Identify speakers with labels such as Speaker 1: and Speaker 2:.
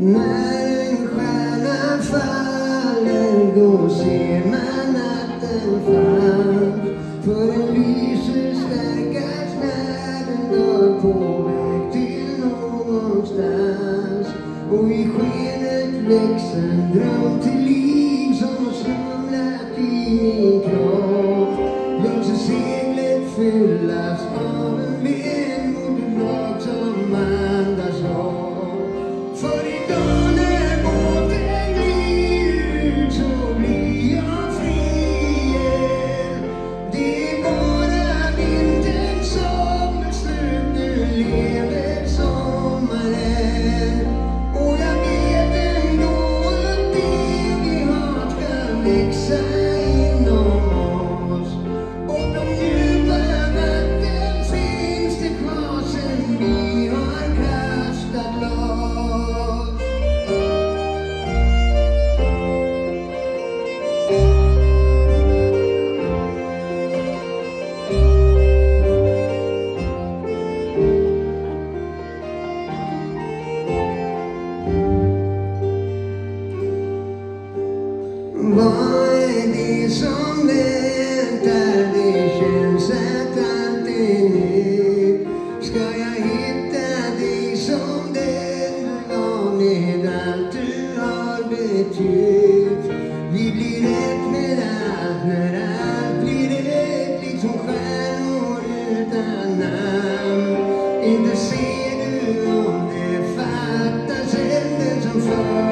Speaker 1: När en stjärna faller, då ser man att den fall. För den lyser starkast när den dör på väg till någonstans. Och i skenet väcks en dröm till liv som har slumrat i min kropp. Låt sig seglet fyllas av en vind mot en dag som andas hopp. För idag när båten glider ut så blir jag fri igen. Det är bara vintern som är slut, nu lever sommaren. Och jag vet ändå att det vi har ska växa inom oss. Och de djupa vatten finns det kvar sen vi har kastat loss. Vad är det som väntar? Det känns att allt är nytt. Ska jag hitta dig som den du var med allt du har betytt? Vi blir ett med allt när allt blir ett, liksom stjärnor utan namn. Inte ser du om det fattas änden som för